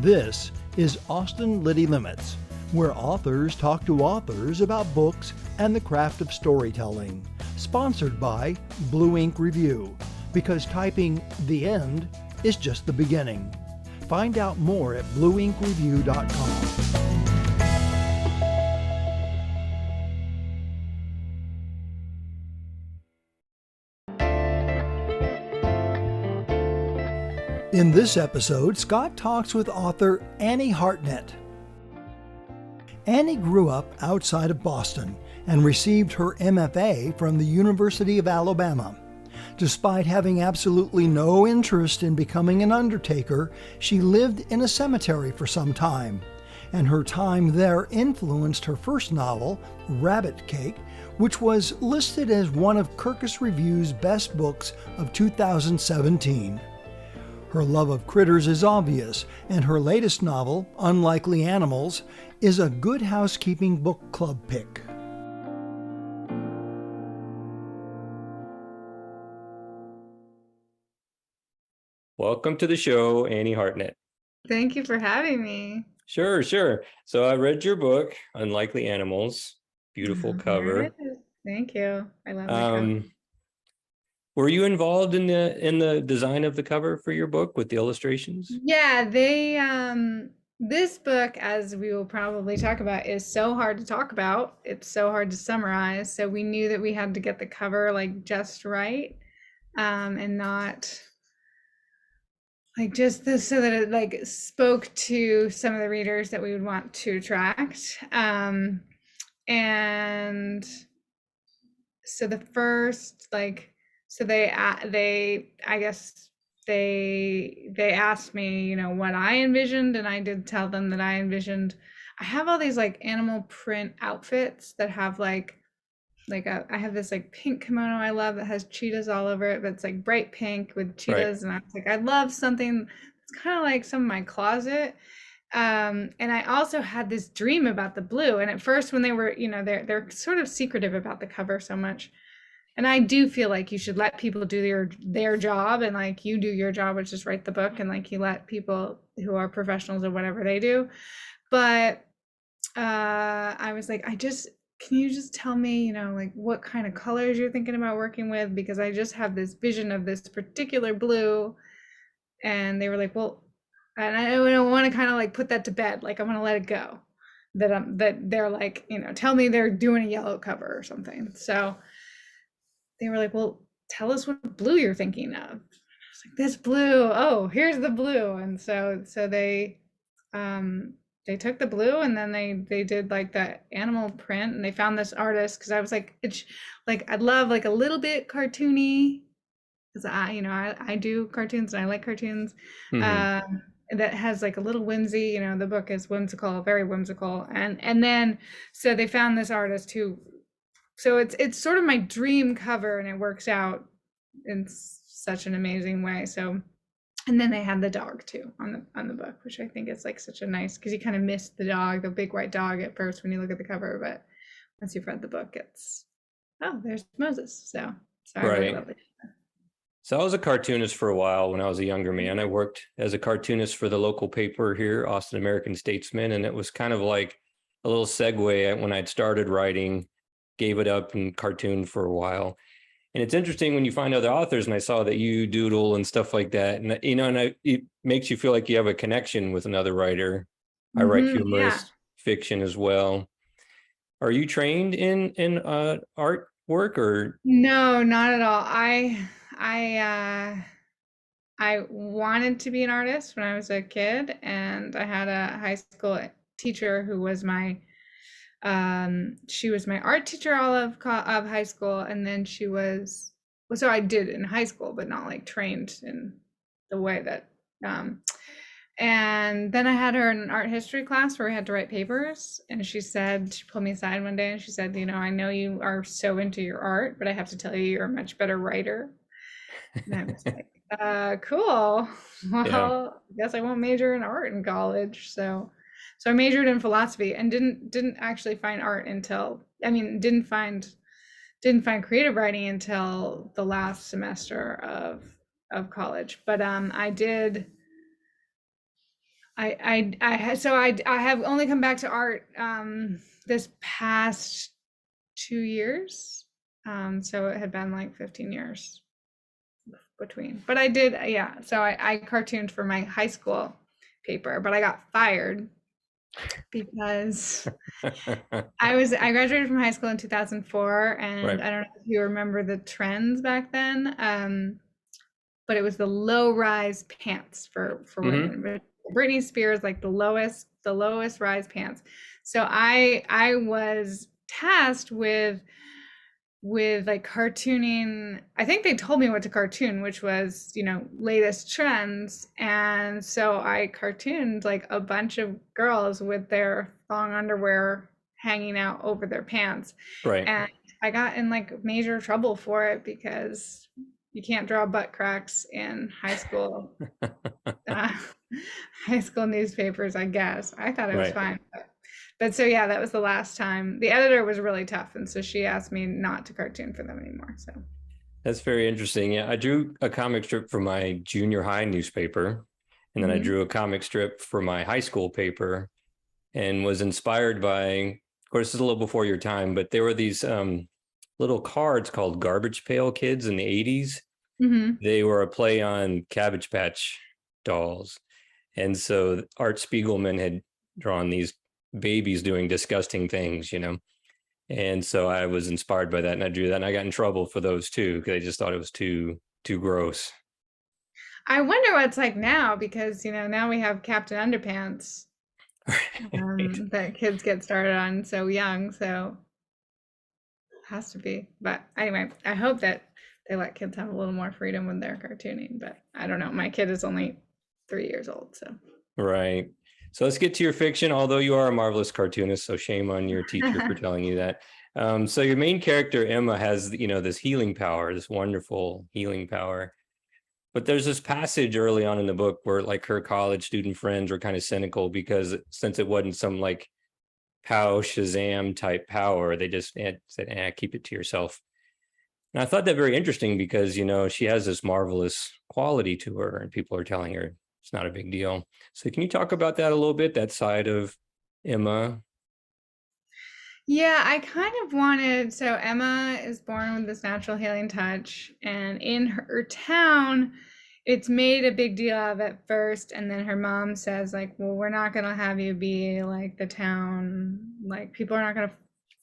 This is Austin Liti Limits, where authors talk to authors about books and the craft of storytelling. Sponsored by Blue Ink Review, because typing the end is just the beginning. Find out more at blueinkreview.com. In this episode, Scott talks with author Annie Hartnett. Annie grew up outside of Boston and received her MFA from the University of Alabama. Despite having absolutely no interest in becoming an undertaker, she lived in a cemetery for some time, and her time there influenced her first novel, Rabbit Cake, which was listed as one of Kirkus Review's best books of 2017. Her love of critters is obvious, and her latest novel, Unlikely Animals, is a Good Housekeeping book club pick. Welcome to the show, Annie Hartnett. Thank you for having me. Sure. So I read your book, Unlikely Animals. Beautiful cover. Thank you. I love the cover. Were you involved in the design of the cover for your book with the illustrations? Yeah, this book, as we will probably talk about, is so hard to talk about. It's so hard to summarize. So we knew that we had to get the cover like just right, and not like just this, so that it like spoke to some of the readers that we would want to attract. And so the first so they asked me, what I envisioned, and I did tell them that I have all these like animal print outfits that have I have this like pink kimono I love that has cheetahs all over it, but it's like bright pink with cheetahs. Right. And I was like, I love something that's kind of like some of my closet. And I also had this dream about the blue. And at first when they were, they're sort of secretive about the cover so much. And I do feel like you should let people do their job, and like you do your job, which is write the book, and like you let people who are professionals or whatever they do. But I was like, can you just tell me, like what kind of colors you're thinking about working with? Because I just have this vision of this particular blue. And they were like, well, and I don't want to kind of like put that to bed. Like I'm going to let it go that they're like, tell me they're doing a yellow cover or something. So they were like, well, tell us what blue you're thinking of. I was like, this blue. Oh, here's the blue. And so they took the blue, and then they did like the animal print, and they found this artist, because I was like, it's like I'd love like a little bit cartoony, because I do cartoons and I like cartoons. Mm-hmm. That has like a little whimsy. The book is whimsical, very whimsical, and then so they found this artist who. So it's sort of my dream cover, and it works out in such an amazing way. So, and then they had the dog too on the book, which I think is like such a nice, because you kind of missed the dog, the big white dog at first when you look at the cover, but once you've read the book, there's Moses. So I really love it. So I was a cartoonist for a while when I was a younger man. I worked as a cartoonist for the local paper here, Austin American-Statesman, and it was kind of like a little segue when I'd started writing. Gave it up and cartooned for a while. And it's interesting when you find other authors, and I saw that you doodle and stuff like that. And, it makes you feel like you have a connection with another writer. I write humorous fiction as well. Are you trained in art work or? No, not at all. I wanted to be an artist when I was a kid, and I had a high school teacher who was she was my art teacher all of high school, and then so I did in high school, but not like trained in the way that and then I had her in an art history class where we had to write papers, and she pulled me aside one day and she said, I know you are so into your art, but I have to tell you, you're a much better writer. And I was like, cool. Well, I guess I won't major in art in college. So I majored in philosophy and didn't actually find art until, didn't find creative writing until the last semester of college. But I I have only come back to art this past 2 years. So it had been like 15 years between. But I did, yeah. So I cartooned for my high school paper, but I got fired because I graduated from high school in 2004, and Right. I don't know if you remember the trends back then. But it was the low rise pants for Hmm. women. But Britney Spears, like the lowest rise pants. So I was tasked with like cartooning. I think they told me what to cartoon, which was, latest trends. And so I cartooned like a bunch of girls with their thong underwear hanging out over their pants. Right. And I got in like major trouble for it because you can't draw butt cracks in uh, high school newspapers, I guess. I thought it was Right. fine. But so yeah, that was the last time. The editor was really tough, and so she asked me not to cartoon for them anymore. So That's very interesting. Yeah, I drew a comic strip for my junior high newspaper, and then I mhm. drew a comic strip for my high school paper, and was inspired by, of course, this is a little before your time, but there were these little cards called Garbage Pail Kids in the 80s. Mhm. They were a play on Cabbage Patch dolls. And so Art Spiegelman had drawn these babies doing disgusting things, And so I was inspired by that, and I drew that, and I got in trouble for those too, because I just thought it was too gross. I wonder what it's like now because now we have Captain Underpants Right. that kids get started on so young, so it has to be. But anyway, I hope that they let kids have a little more freedom when they're cartooning. But I don't know. My kid is only 3 years old, so. Right. So let's get to your fiction, although you are a marvelous cartoonist, so shame on your teacher for telling you that. So your main character, Emma, has, this healing power, this wonderful healing power. But there's this passage early on in the book where like her college student friends were kind of cynical because since it wasn't some like pow Shazam type power, they just said, keep it to yourself. And I thought that very interesting because, she has this marvelous quality to her and people are telling her it's not a big deal. So can you talk about that a little bit, that side of Emma? Yeah, I kind of wanted. So Emma is born with this natural healing touch, and in her town, it's made a big deal of at first, and then her mom says, like, well, we're not gonna have you be like the town, like people are not gonna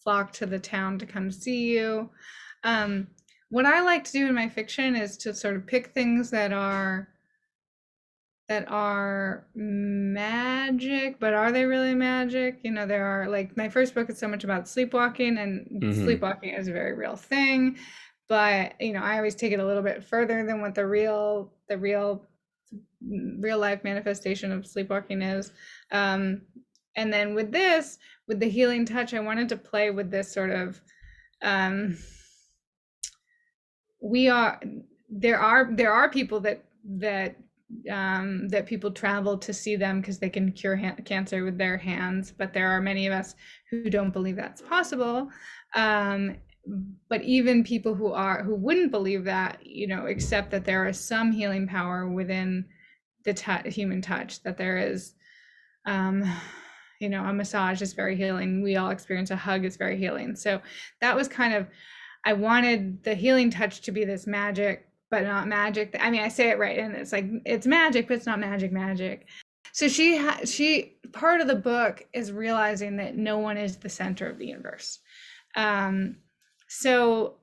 flock to the town to come see you. Um, what I like to do in my fiction is to sort of pick things that are magic, but are they really magic? There are, like, my first book is so much about sleepwalking, and Mm-hmm. sleepwalking is a very real thing. But I always take it a little bit further than what the real life manifestation of sleepwalking is. Um, and then with the healing touch, I wanted to play with this sort of um, we are there are people that people travel to see them because they can cure cancer with their hands, but there are many of us who don't believe that's possible. um, but even people who wouldn't believe that, accept that there is some healing power within the human touch, that there is, um, a massage is very healing, we all experience a hug is very healing. So that was kind of, I wanted the healing touch to be this magic, but not magic. I mean, I say it right, and it's like it's magic, but it's not magic. So she part of the book is realizing that no one is the center of the universe. Um, so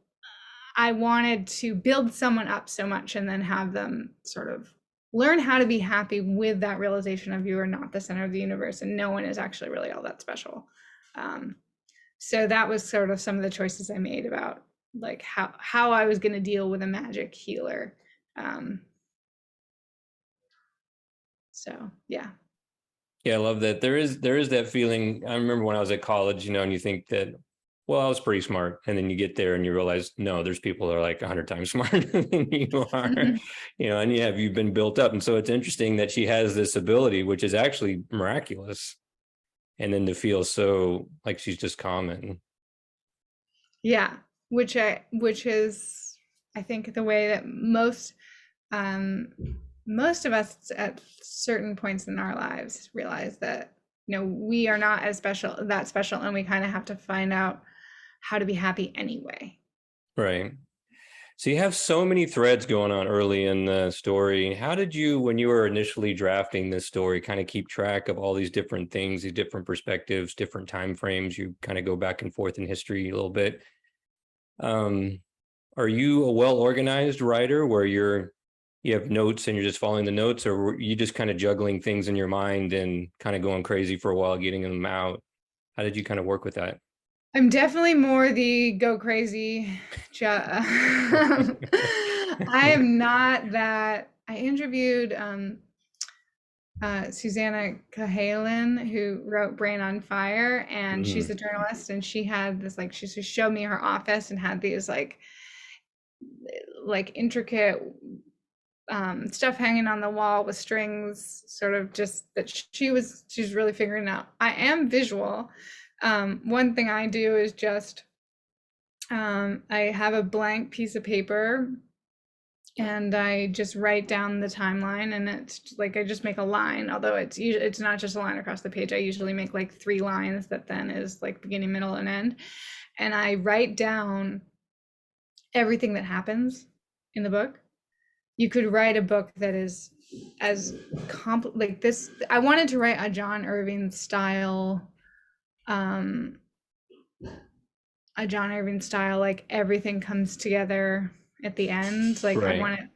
I wanted to build someone up so much and then have them sort of learn how to be happy with that realization of you are not the center of the universe and no one is actually really all that special. Um, so that was sort of some of the choices I made about like how I was going to deal with a magic healer. Um, so yeah. Yeah, I love that. There is that feeling. I remember when I was at college, and you think that, well, I was pretty smart, and then you get there and you realize, no, there's people that are like 100 times smarter than you are, and you've been built up, and so it's interesting that she has this ability, which is actually miraculous, and then to feel so like she's just common. Yeah, which is I think the way that most um most of us at certain points in our lives realize that, we are not as that special, and we kind of have to find out how to be happy anyway. Right. So you have so many threads going on early in the story. How did you, when you were initially drafting this story, kind of keep track of all these different things, these different perspectives, different time frames? You kind of go back and forth in history a little bit. Are you a well-organized writer where you have notes and you're just following the notes, or were you just kind of juggling things in your mind and kind of going crazy for a while, getting them out? How did you kind of work with that? I'm definitely more the go crazy. I am not that. I interviewed Susanna Cahalan, who wrote Brain on Fire, and she's a journalist, and she had this, like, she just showed me her office and had these like intricate stuff hanging on the wall with strings, sort of just that she's really figuring out. I am visual. One thing I do is just I have a blank piece of paper and I just write down the timeline, and it's like I just make a line, although it's not just a line across the page. I usually make like 3 lines that then is like beginning, middle, and end, and I write down everything that happens in the book. You could write a book that is as like this. I wanted to write a John Irving style, like everything comes together at the end. Like Right. I wanted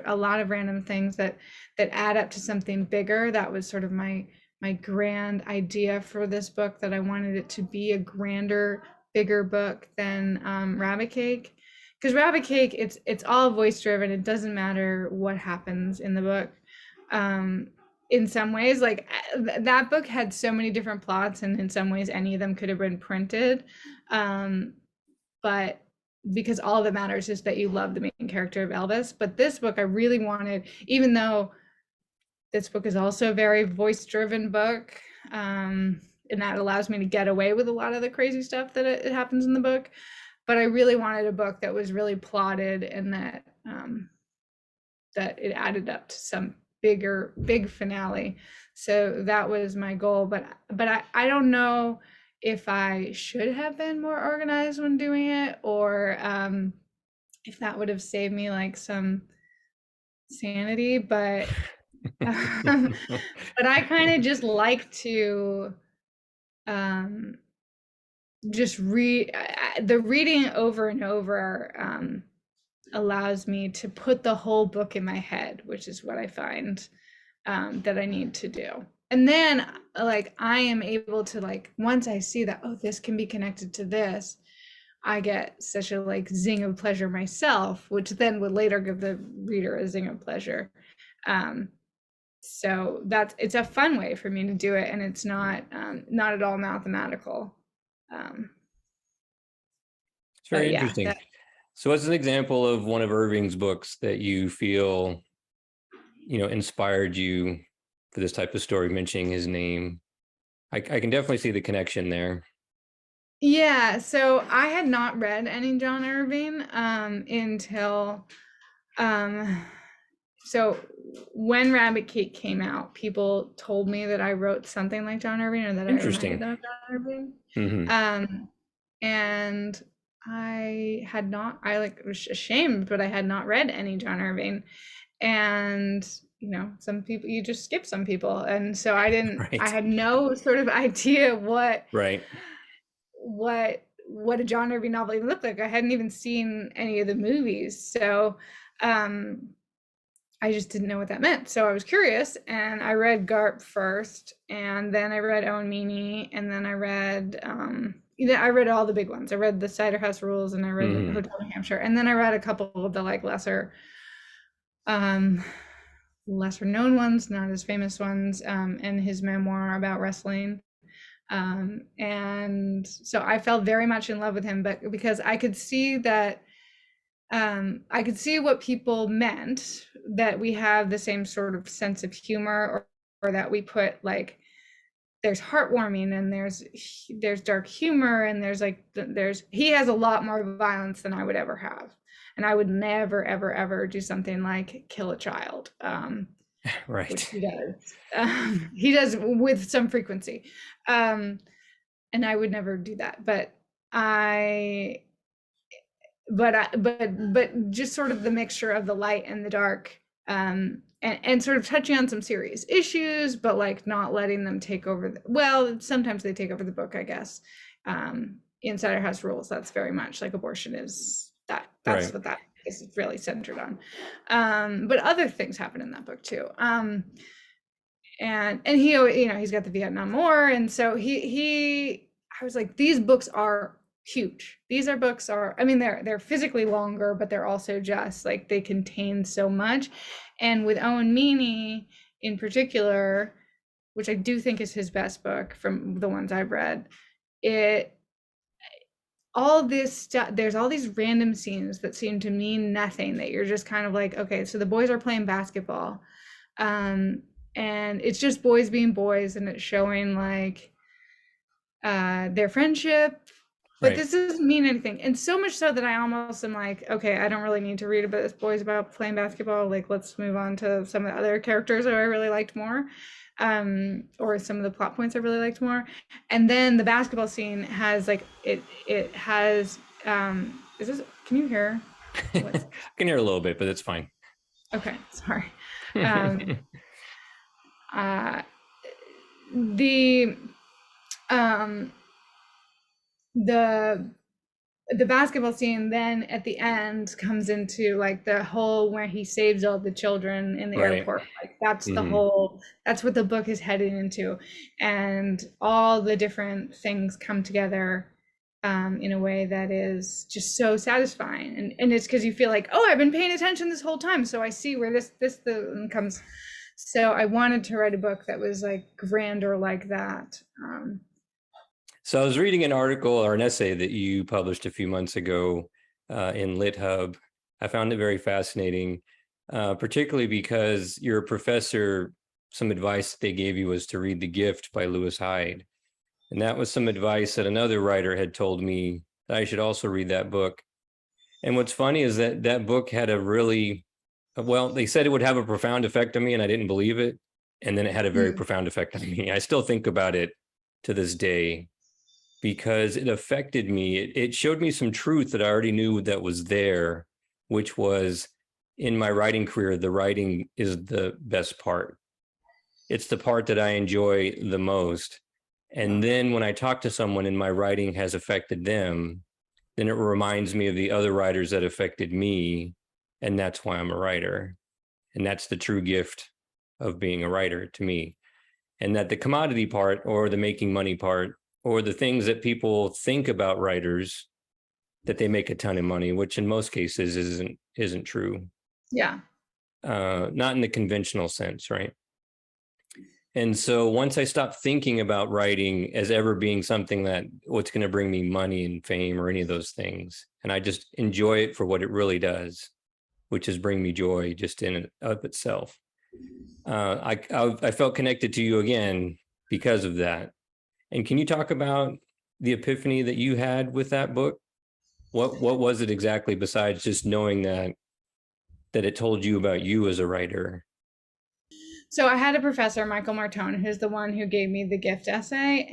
a lot of random things that add up to something bigger. That was sort of my grand idea for this book, that I wanted it to be a grander, bigger book than Rabbit Cake. Because Rabbit Cake, it's all voice driven. It doesn't matter what happens in the book. In some ways, like that book had so many different plots, and in some ways any of them could have been printed. But because all that matters is that you love the main character of Elvis. But this book, I really wanted, even though this book is also a very voice driven book, and that allows me to get away with a lot of the crazy stuff that it happens in the book. But I really wanted a book that was really plotted, and that it added up to some big finale. So that was my goal. But I don't know if I should have been more organized when doing it, or if that would have saved me like some sanity. But but I kind of just like to just read. The reading over and over allows me to put the whole book in my head, which is what I find that I need to do. And then like I am able to, like, once I see that, oh, this can be connected to this, I get such a like zing of pleasure myself, which then would later give the reader a zing of pleasure. So it's a fun way for me to do it, and it's not at all mathematical. It's very interesting. So what's an example of one of Irving's books that you feel, inspired you for this type of story, mentioning his name? I can definitely see the connection there. Yeah, so I had not read any John Irving until so when Rabbit Cake came out, people told me that I wrote something like John Irving, or that I reminded them of John Irving. Mm-hmm. And I was ashamed, but I had not read any John Irving. And some people, you just skip some people, and so I didn't. Right. I had no sort of idea what a John Irving novel even looked like. I hadn't even seen any of the movies, so I just didn't know what that meant. So I was curious, and I read Garp first, and then I read Owen Meany, and then I read all the big ones. I read the Cider House Rules, and I read Hotel New Hampshire, and then I read a couple of the like lesser known ones, not as famous ones, and his memoir about wrestling. And so I fell very much in love with him, but because I could see that I could see what people meant, that we have the same sort of sense of humor, or that we put, like, there's heartwarming, and there's dark humor, and he has a lot more violence than I would ever have. and I would never, ever, ever do something like kill a child, which Right. he does. He does with some frequency, and I would never do that. But just sort of the mixture of the light and the dark, and sort of touching on some serious issues, but like not letting them take over. Well, sometimes they take over the book, I guess. Insider House Rules, that's very much like abortion is that. That's Right. what that is really centered on. But other things happen in that book too. And he, he's got the Vietnam War, and so I was like, these books are huge. I mean, they're physically longer, but they're also just like they contain so much. And with Owen Meany in particular, which I do think is his best book from the ones I've read, all this stuff, there's all these random scenes that seem to mean nothing, that you're just kind of like, okay, so the boys are playing basketball, and it's just boys being boys, and it's showing like their friendship, but this doesn't mean anything. And so much so that I almost am like, okay, I don't really need to read about this boys about playing basketball. Like, let's move on to some of the other characters that I really liked more, or some of the plot points I really liked more. And then the basketball scene has like it has is this, can you hear? I can hear a little bit, but it's fine. Okay, sorry. The the basketball scene then at the end comes into like the whole where he saves all the children in the airport. Like that's the whole, that's what the book is heading into, and all the different things come together in a way that is just so satisfying. And it's because you feel like, oh, I've been paying attention this whole time, so I see where this comes. So I wanted to write a book that was like grander like that. So I was reading an article or an essay that you published a few months ago in LitHub. I found it very fascinating, particularly because your professor, some advice they gave you was to read The Gift by Lewis Hyde. And that was some advice that another writer had told me that I should also read that book. And what's funny is that that book had a really, well, they said it would have a profound effect on me, and I didn't believe it. And then it had a very profound effect on me. I still think about it to this day, because it affected me. It showed me some truth that I already knew that was there, which was in my writing career, the writing is the best part. It's the part that I enjoy the most. And then when I talk to someone and my writing has affected them, then it reminds me of the other writers that affected me. And that's why I'm a writer. And that's the true gift of being a writer to me. And that the commodity part, or the making money part, or the things that people think about writers, that they make a ton of money, which in most cases isn't true. Yeah. Not in the conventional sense, right? And so once I stopped thinking about writing as ever being something that what's going to bring me money and fame or any of those things, and I just enjoy it for what it really does, which is bring me joy just in and of itself. I felt connected to you again because of that. And can you talk about the epiphany that you had with that book? What was it exactly, besides just knowing that it told you about you as a writer? So I had a professor, Michael Martone, who's the one who gave me the Gift essay,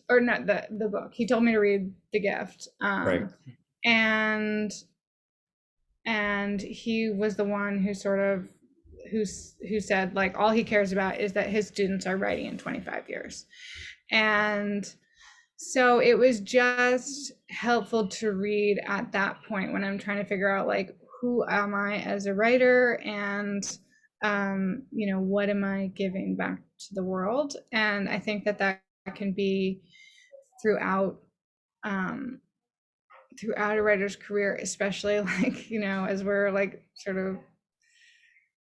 or not the book. He told me to read The Gift. Right. And he was the one who sort of who said like all he cares about is that his students are writing in 25 years. And so it was just helpful to read at that point when I'm trying to figure out like, who am I as a writer, and what am I giving back to the world? And I think that can be throughout a writer's career, especially like, as we're like sort of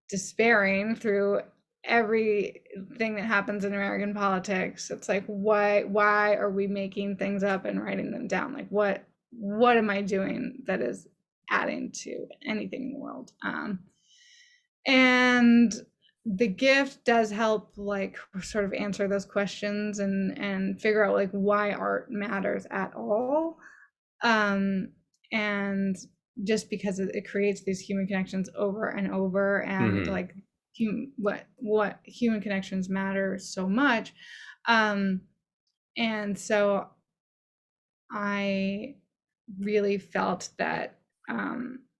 despairing through everything that happens in American politics. It's like, why are we making things up and writing them down? Like, what am I doing that is adding to anything in the world? And the Gift does help like sort of answer those questions and figure out like why art matters at all. And just because it creates these human connections over and over, and like what human connections matter so much. And so I really felt that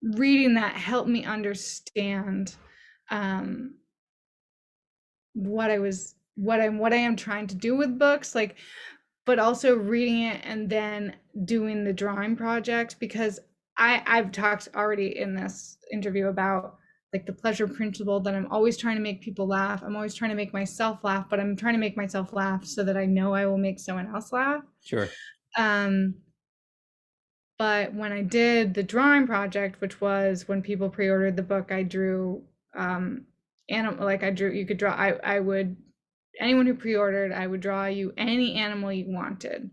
reading that helped me understand what I am trying to do with books, like, but also reading it and then doing the drawing project, because I've talked already in this interview about like the pleasure principle, that I'm always trying to make people laugh. I'm always trying to make myself laugh, but I'm trying to make myself laugh so that I know I will make someone else laugh. Sure. But when I did the drawing project, which was when people pre-ordered the book, I drew animal, like I drew, you could draw, I would, anyone who pre-ordered, I would draw you any animal you wanted.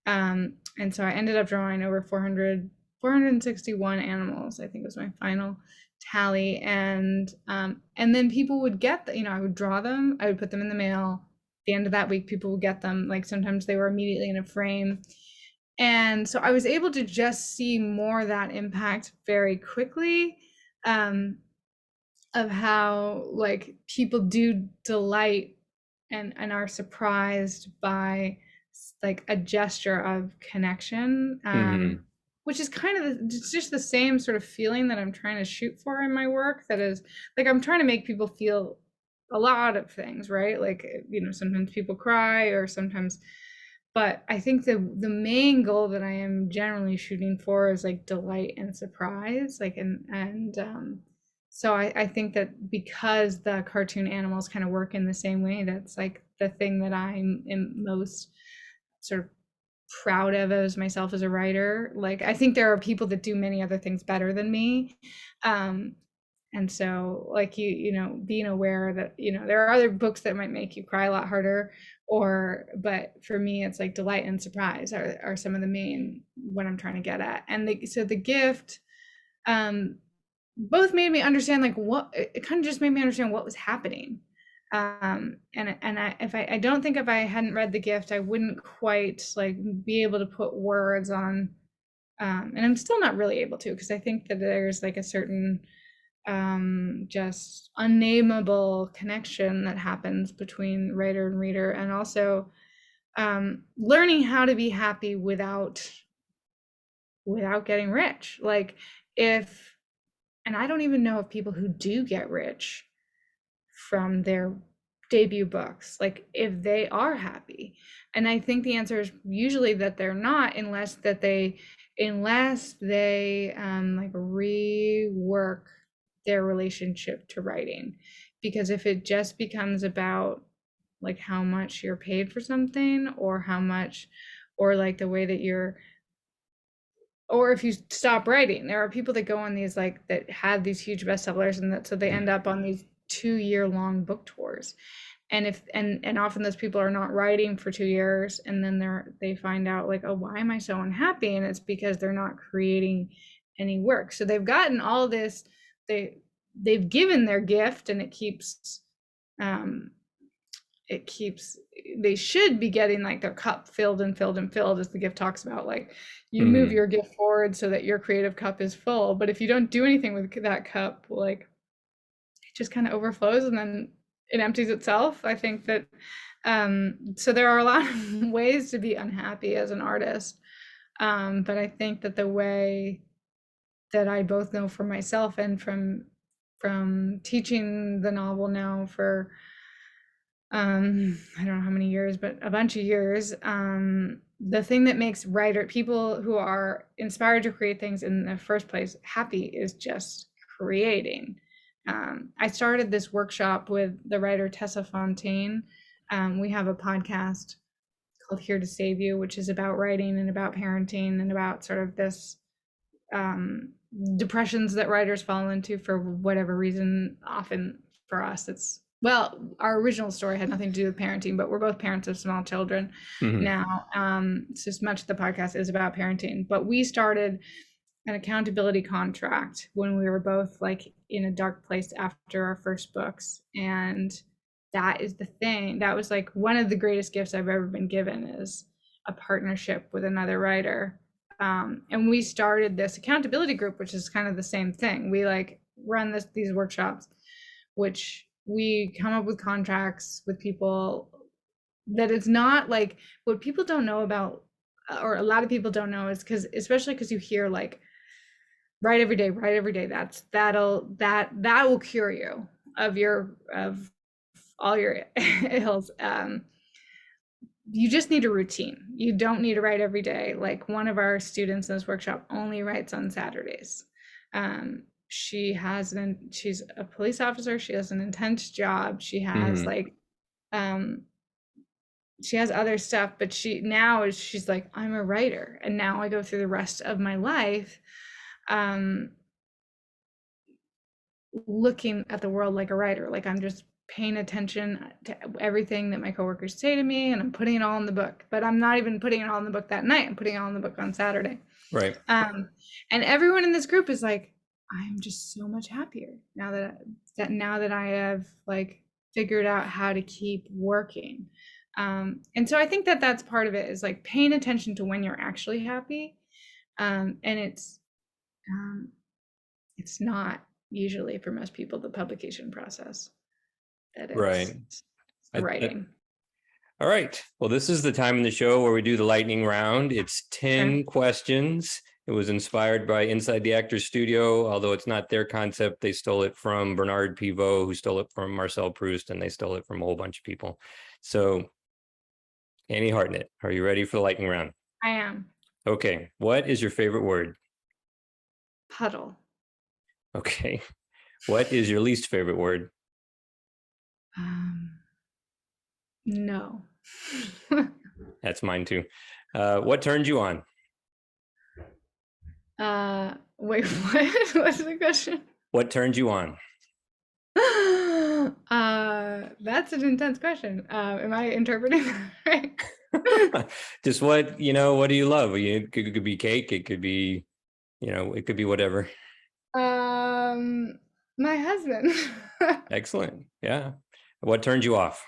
And so I ended up drawing over 461 animals, I think was my final tally. And then people would get I would draw them, I would put them in the mail. At the end of that week, people would get them. Like sometimes they were immediately in a frame. And so I was able to just see more of that impact very quickly, of how like people do delight and are surprised by like a gesture of connection, which is kind of it's just the same sort of feeling that I'm trying to shoot for in my work. That is like, I'm trying to make people feel a lot of things, right? Like, sometimes people cry, or sometimes, but I think the main goal that I am generally shooting for is like delight and surprise, like, and so I think that because the cartoon animals kind of work in the same way, that's like the thing that I'm most sort of proud of as myself as a writer. Like, I think there are people that do many other things better than me. And so like, being aware that, there are other books that might make you cry a lot harder, but for me, it's like delight and surprise are some of the main, what I'm trying to get at. And so the gift, both made me understand like it kind of just made me understand what was happening. And I don't think if I hadn't read the gift, I wouldn't quite like be able to put words on, and I'm still not really able to, because I think that there's like a certain just unnameable connection that happens between writer and reader, and also learning how to be happy without getting rich. Like, and I don't even know if people who do get rich from their debut books, like if they are happy. And I think the answer is usually that they're not, unless they like rework their relationship to writing. Because if it just becomes about like how much you're paid for something, or how much, or like the way that or if you stop writing, there are people that go on these like that have these huge bestsellers, and so they end up on these 2-year-long book tours. And often those people are not writing for 2 years, and then they find out like, oh, why am I so unhappy? And it's because they're not creating any work. So they've gotten all this, they've given their gift, and they should be getting like their cup filled and filled and filled, as the gift talks about. Like, you move your gift forward so that your creative cup is full. But if you don't do anything with that cup, like, it just kind of overflows and then it empties itself. I think that so there are a lot of ways to be unhappy as an artist, but I think that the way that I both know for myself and from teaching the novel now for I don't know how many years, but a bunch of years, the thing that makes people who are inspired to create things in the first place happy is just creating. I started this workshop with the writer Tessa Fontaine. We have a podcast called Here to Save You, which is about writing and about parenting and about sort of this depressions that writers fall into for whatever reason. Often for us, our original story had nothing to do with parenting, but we're both parents of small children now. So much of the podcast is about parenting. But we started an accountability contract when we were both like in a dark place after our first books. And that is the thing. That was like one of the greatest gifts I've ever been given, is a partnership with another writer. And we started this accountability group, which is kind of the same thing. We like run these workshops, which we come up with contracts with people that it's not like what people don't know about, or a lot of people don't know, is especially because you hear like write every day, that will cure you of all your ills. You just need a routine. You don't need to write every day. Like one of our students in this workshop only writes on Saturdays. She's a police officer. She has an intense job. She has she has other stuff, but she's like, I'm a writer. And now I go through the rest of my life looking at the world like a writer. Like I'm just paying attention to everything that my coworkers say to me, and I'm putting it all in the book. But I'm not even putting it all in the book that night. I'm putting it all in the book on Saturday. Right. And everyone in this group is like, I'm just so much happier now that I have like figured out how to keep working. And so I think that that's part of it, is like paying attention to when you're actually happy. And it's not usually, for most people, the publication process. That it's writing. All right. Well, this is the time in the show where we do the lightning round. It's 10 questions. It was inspired by Inside the Actors Studio, although it's not their concept. They stole it from Bernard Pivot, who stole it from Marcel Proust, and they stole it from a whole bunch of people. So, Annie Hartnett, are you ready for the lightning round? I am. Okay. What is your favorite word? Puddle. Okay. What is your least favorite word? No. That's mine too. What turned you on? Wait, what? What's the question? What turned you on? That's an intense question. Am I interpreting that right? Just what do you love? It could be cake. It could be, it could be whatever. My husband. Excellent. Yeah. What turned you off?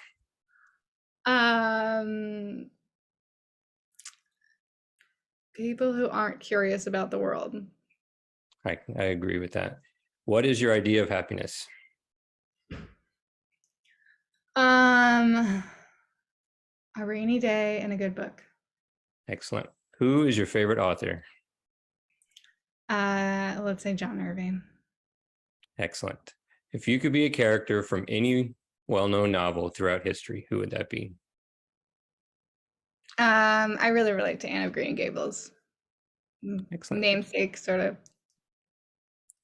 People who aren't curious about the world. I agree with that. What is your idea of happiness? A rainy day and a good book. Excellent. Who is your favorite author? Let's say John Irving. Excellent. If you could be a character from any well-known novel throughout history, who would that be? I really relate to Anne of Green Gables. Excellent. Namesake, sort of.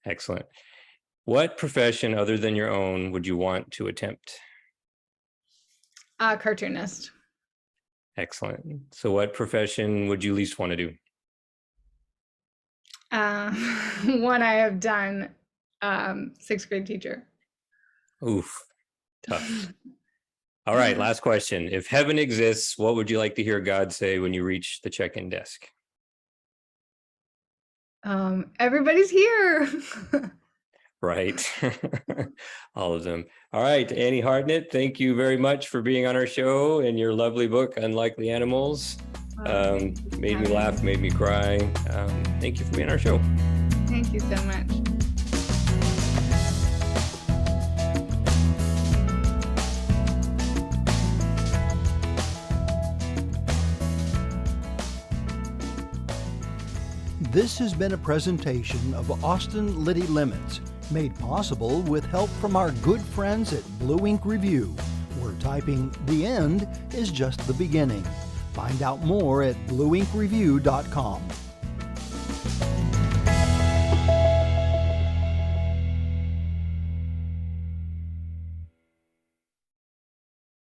Excellent. What profession other than your own would you want to attempt? Cartoonist. Excellent. So what profession would you least want to do? One I have done, 6th grade teacher. Oof, tough. All right, last question. If heaven exists, what would you like to hear God say when you reach the check-in desk? Everybody's here. Right. All of them. All right, Annie Hartnett, thank you very much for being on our show and your lovely book, Unlikely Animals. Made me laugh, made me cry. Thank you for being on our show. Thank you so much. This has been a presentation of Austin Liti Limits, made possible with help from our good friends at Blue Ink Review, where typing "the end" is just the beginning. Find out more at blueinkreview.com.